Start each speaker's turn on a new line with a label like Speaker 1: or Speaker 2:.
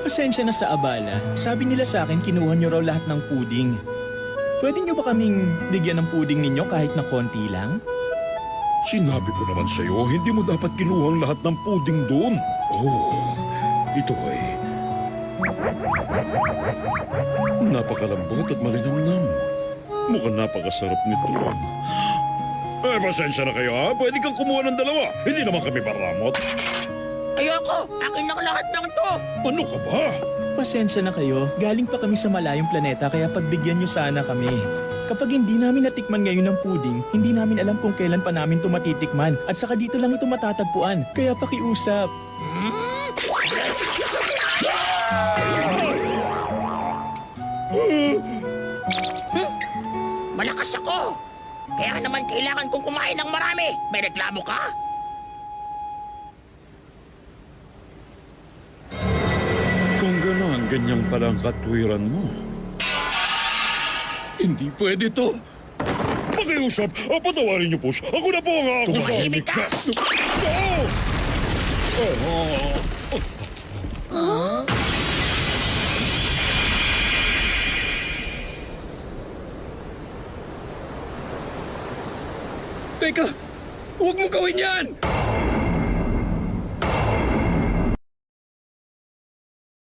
Speaker 1: Pasensya na sa abala. Sabi nila sa akin, kinuha niyo raw lahat ng puding. Pwede niyo ba kaming bigyan ng puding ninyo kahit na konti lang?
Speaker 2: Sinabi ko naman sa'yo, hindi mo dapat kinuhang lahat ng puding doon. Oh, ito ay napakalambot at malinamnam. Mukhang napakasarap nito. Pasensya na kayo ha. Pwede kang kumuha ng dalawa. Hindi naman kami paramot.
Speaker 3: Ayoko! Akin na lahat ng to!
Speaker 2: Ano ka ba?
Speaker 1: Pasensya na kayo. Galing pa kami sa malayong planeta kaya pagbigyan niyo sana kami. Kapag hindi namin natikman ngayon ng puding, hindi namin alam kung kailan pa namin ito matitikman. At saka dito lang ito matatagpuan. Kaya pakiusap.
Speaker 3: Malakas ako! Kaya naman kailangan kong kumain ng marami. May reklamo ka?
Speaker 2: Kung gano'n, ganyan pala ang katwiran mo. Hindi pwede to. Pakiusap, patawarin niyo po siya. Ako na po ang aakusahan.
Speaker 3: Tumahimik ka!
Speaker 4: Teka! Huwag mong gawin yan!